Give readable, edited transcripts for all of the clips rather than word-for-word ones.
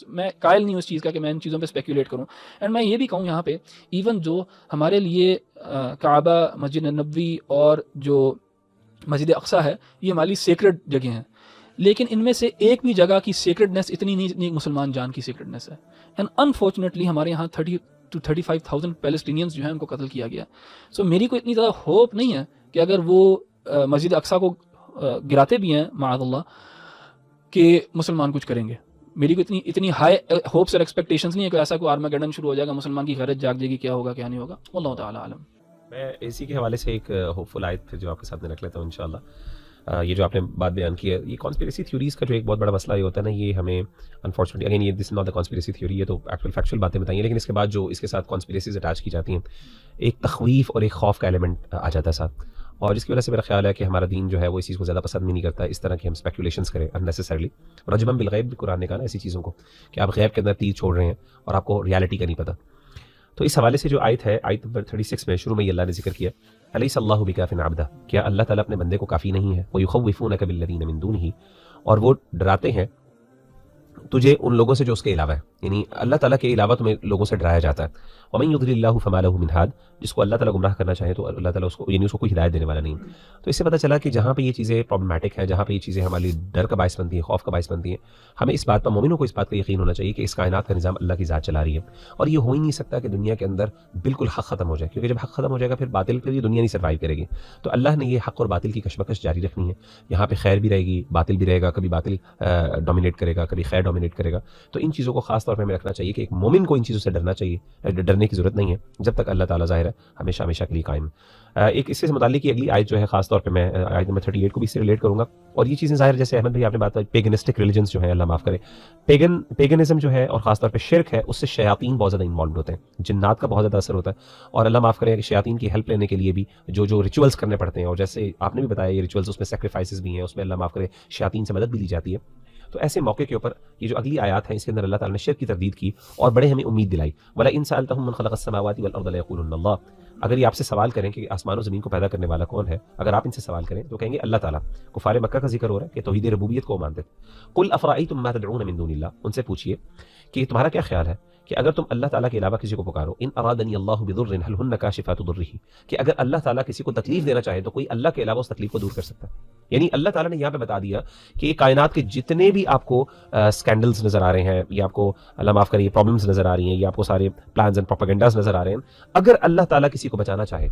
میں قائل نہیں ہوں اس چیز کا کہ میں ان چیزوں پہ اسپیکولیٹ کروں. اینڈ میں یہ بھی کہوں یہاں پہ ایون جو ہمارے لیے کعبہ، مسجد نبوی اور جو مسجد اقصیٰ ہے یہ ہماری سیکرڈ جگہ ہیں، لیکن ان میں سے ایک بھی جگہ کی سیکرڈنیس اتنی نہیں مسلمان جان کی سیکرڈنیس ہے. اینڈ انفارچونیٹلی ہمارے یہاں 30 to 35,000 پیلسٹینینز جو ہیں ان کو قتل کیا گیا. سو میری کوئی اتنی زیادہ ہوپ نہیں ہے کہ اگر وہ مسجد اقصیٰ کو گراتے بھی ہیں معاذ اللہ کہ مسلمان کچھ کریں گے. میری کو اتنی ہائی ہوپس اور ایکسپیکٹیشنز نہیں ہے کہ ایسا کوئی آرمیگیڈن شروع ہو جائے گا، مسلمان کی غیرت جاگ جائے گی، کیا ہوگا کیا نہیں ہوگا، واللہ تعالی عالم. میں اسی کے حوالے سے ایک ہوپ فل آیت پھر جو آپ کے ساتھ میں رکھ لیتا ہوں انشاءاللہ. یہ جو آپ نے بات بیان کی ہے، یہ کانسپیریسی تھیوریز کا جو ایک بہت بڑا مسئلہ یہ ہوتا ہے نا، یہ ہمیں انفارچونیٹلی اگین یہ this not the conspiracy theory, یہ تو ایکچوئل فیکچوئل باتیں بتائیں، لیکن اس کے بعد جو اس کے ساتھ کانسپیریسیز اٹیچ کی جاتی ہیں، ایک تخویف اور ایک خوف کا ایلیمنٹ آ جاتا ہے ساتھ، اور جس کی وجہ سے میرا خیال ہے کہ ہمارا دین جو ہے وہ اس چیز کو زیادہ پسند بھی نہیں کرتا اس طرح کی ہم اسپیکولیشنس کریں انیسیسریلی. رجمًا بالغیب بھی قرآن نے کہا نا ایسی چیزوں کو کہ آپ غیب کے اندر تیر چھوڑ رہے ہیں اور آپ کو ریالٹی کا نہیں پتہ. تو اس حوالے سے جو آیت ہے، آیت نمبر 36 میں شروع میں اللہ نے ذکر کیا الیس اللہ بکاف عبدہ، کیا اللہ تعالیٰ اپنے بندے کو کافی نہیں ہے، ویخوفونک بالذین من دونہ، اور وہ ڈراتے ہیں تجھے ان لوگوں سے جو اس کے علاوہ ہے، یعنی اللہ تعالیٰ کے علاوہ تمہیں لوگوں سے ڈرایا جاتا ہے. ومن یضلل اللہ فما لہ من ہاد، جس کو اللہ تعالیٰ گمراہ کرنا چاہے تو اللہ تعالیٰ اس کو یعنی اس کو کوئی ہدایت دینے والا نہیں. تو اس سے پتہ چلا کہ جہاں پہ یہ چیزیں پرابلمٹک ہیں، جہاں پہ یہ چیزیں ہمارے ڈر کا باعث بنتی ہیں، خوف کا باعث بنتی ہیں، ہمیں اس بات پر مومنوں کو اس بات کا یقین ہونا چاہیے کہ اس کائنات کا نظام اللہ کی ذات چلا رہی ہے، اور یہ ہو ہی نہیں سکتا کہ دنیا کے اندر بالکل حق ختم ہو جائے، کیونکہ جب حق ختم ہو جائے گا پھر باطل کے لیے دنیا نہیں سروائیو کرے گی. تو اللہ نے یہ حق اور باطل کی کشمکش جاری رکھنی ہے، یہاں پہ خیر بھی رہے گی، باطل بھی رہے گا، کبھی باطل ڈومینیٹ کرے گا، کبھی خیر ڈومینیٹ کرے گا. تو ان چیزوں کو خاص طور پہ ہمیں رکھنا چاہیے کہ ایک مومن کو ان چیزوں سے ڈرنا چاہیے، ڈرنے کی ضرورت نہیں ہے جب تک اللہ تعالیٰ ظاہر ہے ہمیشہ ہمیشہ کے لیے قائم. ایک اس سے متعلق کی اگلی آیت جو ہے خاص طور پہ میں آیت نمبر 38 کو بھی اس سے ریلیٹ کروں گا. اور یہ چیزیں ظاہر جیسے احمد بھائی آپ نے بات پیگنسٹک ریلیجنس جو ہے، اللہ معاف کرے، پیگنزم جو ہے اور خاص طور پہ شرک ہے، اس سے شیاطین بہت زیادہ انوالوڈ ہوتے ہیں، جنات کا بہت زیادہ اثر ہوتا ہے. اور اللہ معاف کرے کہ شیاطین کی ہیلپ لینے کے لیے بھی جو ریچولس کرنے پڑتے ہیں، اور جیسے آپ نے بھی بتایا یہ ریچولس اس میں سیکریفائسز بھی ہیں، اس میں اللہ معاف کرے شیاطین سے مدد بھی لی جاتی ہے. تو ایسے موقع کے اوپر یہ جو اگلی آیات ہیں اس کے اندر اللہ تعالیٰ نے شرک کی تردید کی اور بڑے ہمیں امید دلائی. وَلَئِن سَأَلْتَهُم مَّن خَلَقَ السَّمَاوَاتِ وَالْأَرْضَ لَيَقُولُنَّ اللَّهُ، اگر یہ آپ سے سوال کریں کہ آسمان و زمین کو پیدا کرنے والا کون ہے، اگر آپ ان سے سوال کریں تو کہیں گے اللہ تعالیٰ. کفار مکہ کا ذکر ہو رہا ہے کہ توحید ربوبیت کو مانتے تھے. قُلْ أَفَرَأَيْتُم مَّا تَدْعُونَ مِن دُونِ اللَّهِ، ان سے پوچھیے کہ تمہارا کیا خیال ہے کہ اگر تم اللہ تعالیٰ کے علاوہ کسی کو پکارو، ان ارادنی اللہ بضر هل هن کاشفات ضره، کہ اگر اللہ تعالیٰ کسی کو تکلیف دینا چاہے تو کوئی اللہ کے علاوہ اس تکلیف کو دور کر سکتا ہے. یعنی اللہ تعالیٰ نے یہاں پہ بتا دیا کہ کائنات کے جتنے بھی آپ کو اسکینڈلز نظر آ رہے ہیں، یا آپ کو اللہ معاف کرے پرابلمز نظر آ رہی ہیں، یا آپ کو سارے پلانز اینڈ پروپیگنڈاز نظر آ رہے ہیں، اگر اللہ تعالیٰ کسی کو بچانا چاہے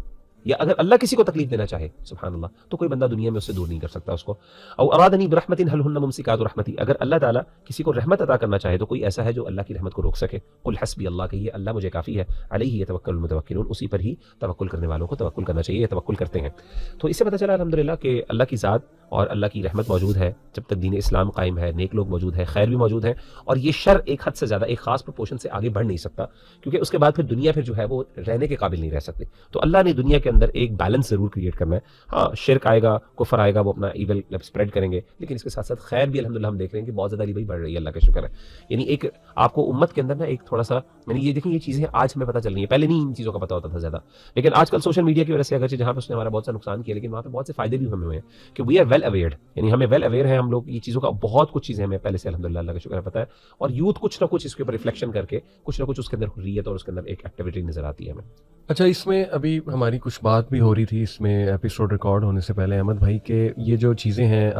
یا اگر اللہ کسی کو تکلیف دینا چاہے سبحان اللہ، تو کوئی بندہ دنیا میں اس سے دور نہیں کر سکتا اس کو. او ارادنی برحمت هل هن ممسکات رحمتی، اگر اللہ تعالیٰ کسی کو رحمت عطا کرنا چاہے تو کوئی ایسا ہے جو اللہ کی رحمت کو روک سکے. قل حسبی اللہ، کہیے اللہ مجھے کافی ہے. علیہ یتوکل المتوکلون، اسی پر ہی توکل کرنے والوں کو توکل کرنا چاہیے، توکل کرتے ہیں. تو اس سے پتہ چلا الحمدللہ کہ اللہ کی ذات اور اللہ کی رحمت موجود ہے جب تک دین اسلام قائم ہے، نیک لوگ موجود ہیں، خیر بھی موجود ہے، اور یہ شر ایک حد سے زیادہ ایک خاص پروپورشن سے آگے بڑھ نہیں سکتا، کیونکہ اس کے بعد پھر دنیا پھر جو ہے وہ رہنے کے قابل نہیں رہ سکتی. تو اللہ نے دنیا کے اندر ایک بیلنس ضرور کریٹ کرنا ہے. ہاں شرک آئے گا، کفر آئے گا، وہ اپنا ایول اسپریڈ کریں گے، لیکن اس کے ساتھ ساتھ خیر بھی الحمدللہ ہم دیکھ رہے ہیں کہ بہت زیادہ بھائی بڑھ رہی ہے، اللہ کا شکر ہے. یعنی ایک آپ کو امت کے اندر نا ایک تھوڑا سا، یعنی یہ دیکھیں یہ چیزیں آج ہمیں پتہ چل رہی ہیں، پہلے نہیں ان چیزوں کا پتہ ہوتا تھا زیادہ، لیکن آج کل سوشل میڈیا کی وجہ سے اگرچہ جہاں پہ اس نے ہمارا بہت سا نقصان کیا، لیکن وہاں پہ بہت سے فائدے بھی ہمیں ہوئے ہیں کہ وی آر ویل اویئرڈ، یعنی ہمیں ویل اویئر ہیں ہم لوگ یہ چیزوں کا، بہت کچھ چیزیں ہمیں پہلے سے الحمدللہ اللہ کا شکر ہے پتہ ہے. اور یوتھ کچھ نہ کچھ اس کے اوپر ریفلیکشن کر کے کچھ نہ کچھ اس کے اندر حریت اور اس کے اندر ایک ایکٹیویٹی نظر آتی ہے ہمیں. اچھا، اس میں ابھی ہماری کچھ بات بھی ہو رہی تھی اس میں ایپیسوڈ ریکارڈ ہونے سے پہلے احمد بھائی، کہ یہ جو چیزیں ہیں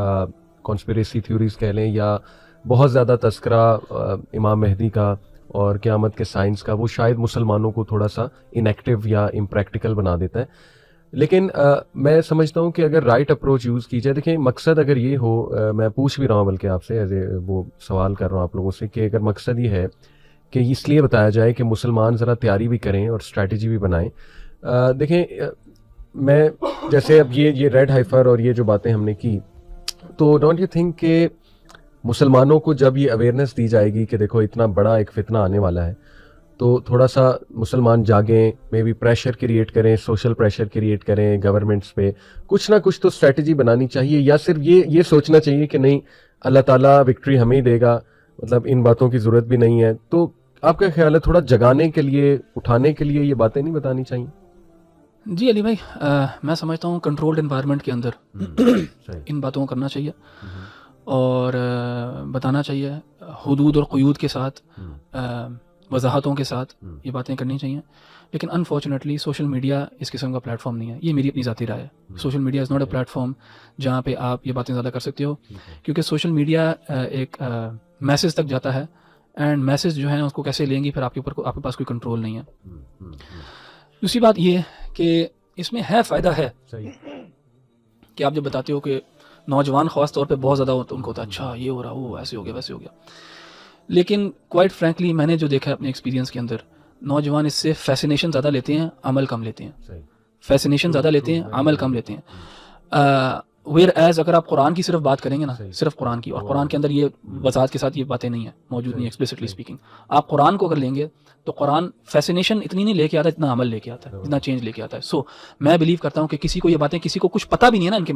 کانسپیریسی تھیوریز کہہ لیں یا بہت زیادہ تذکرہ امام مہدی کا اور قیامت کے سائنس کا، وہ شاید مسلمانوں کو تھوڑا سا انیکٹیو یا امپریکٹیکل بنا دیتا ہے. لیکن میں سمجھتا ہوں کہ اگر رائٹ اپروچ یوز کی جائے، دیکھیں مقصد اگر یہ ہو، میں پوچھ بھی رہا ہوں بلکہ آپ سے ایز اے وہ سوال کر رہا ہوں آپ لوگوں سے، کہ اگر مقصد یہ ہے کہ اس لیے بتایا جائے کہ مسلمان ذرا تیاری بھی کریں اور اسٹریٹجی بھی بنائیں. دیکھیں میں جیسے اب یہ ریڈ ہائفر اور یہ جو باتیں ہم نے کی، تو ڈونٹ یو تھنک کہ مسلمانوں کو جب یہ اویئرنیس دی جائے گی کہ دیکھو اتنا بڑا ایک فتنہ آنے والا ہے، تو تھوڑا سا مسلمان جاگیں، مے بی پریشر کریٹ کریں، سوشل پریشر کریٹ کریں گورنمنٹس پہ، کچھ نہ کچھ تو اسٹریٹجی بنانی چاہیے، یا صرف یہ سوچنا چاہیے کہ نہیں اللہ تعالیٰ وکٹری ہمیں ہی دے گا، مطلب ان باتوں کی ضرورت بھی نہیں ہے. تو آپ کا خیال ہے تھوڑا جگانے کے لیے، اٹھانے کے لیے یہ باتیں نہیں بتانی چاہیے؟ جی علی بھائی، میں سمجھتا ہوں کنٹرولڈ انوائرمنٹ کے اندر ان باتوں کو کرنا چاہیے. اور بتانا چاہیے حدود اور قیود کے ساتھ، وضاحتوں کے ساتھ یہ باتیں کرنی چاہیے. لیکن انفارچونیٹلی سوشل میڈیا اس قسم کا پلیٹ فارم نہیں ہے. یہ میری اپنی ذاتی رائے ہے. Social media is not a plate form جہاں پہ آپ یہ باتیں زیادہ کر سکتے ہو، کیونکہ سوشل میڈیا ایک میسج تک جاتا ہے، اینڈ میسج جو ہے اس کو کیسے لیں گی پھر آپ کے اوپر، آپ کے پاس کوئی کنٹرول نہیں ہے. دوسری بات یہ کہ اس میں ہے فائدہ ہے کہ آپ جب بتاتے ہو کہ نوجوان خاص طور پہ بہت زیادہ ان کو ہوتا ہے اچھا یہ ہو رہا، وہ ایسے ہو گیا ویسے ہو گیا. لیکن کوائٹ فرینکلی میں نے جو دیکھا ہے اپنے ایکسپیرینس کے اندر، نوجوان اس سے فیسینیشن زیادہ لیتے ہیں، عمل کم لیتے ہیں. فیسینیشن زیادہ لیتے ہیں، عمل کم لیتے ہیں. ویئر ایز اگر آپ قرآن کی صرف بات کریں گے نا، صرف قرآن کی، اور قرآن کے اندر یہ وضاحت کے ساتھ یہ باتیں نہیں ہیں، موجود نہیں ایکسپلیسٹلی اسپیکنگ. آپ قرآن کو اگر لیں گے تو قرآن فیسینیشن اتنی نہیں لے کے آتا اتنا عمل لے کے آتا ہے، اتنا چینج لے کے آتا ہے. سو میں بلیو کرتا ہوں کہ کسی کو یہ باتیں، کسی کو کچھ پتہ بھی نہیں ہے نا ان کے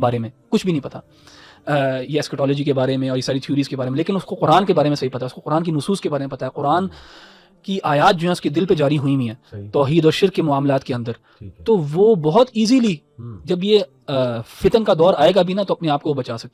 بارے میں، کچھ بھی نہیں پتہ یہ ایسکیٹالوجی کے بارے میں اور یہ ساری تھیوریز کے بارے میں، لیکن اس کو قرآن کے بارے میں صحیح پتہ ہے، اس کو قرآن کی نصوص کے بارے میں پتہ ہے، قرآن کی آیات جو ہیں اس کے دل پہ جاری ہوئی ہوئی ہیں توحید اور شرک کے معاملات کے اندر. تو وہ بہت ایزیلی جب یہ فتن کا دور آئے گا بھی نا تو اپنے آپ کو بچا سکتا ہے.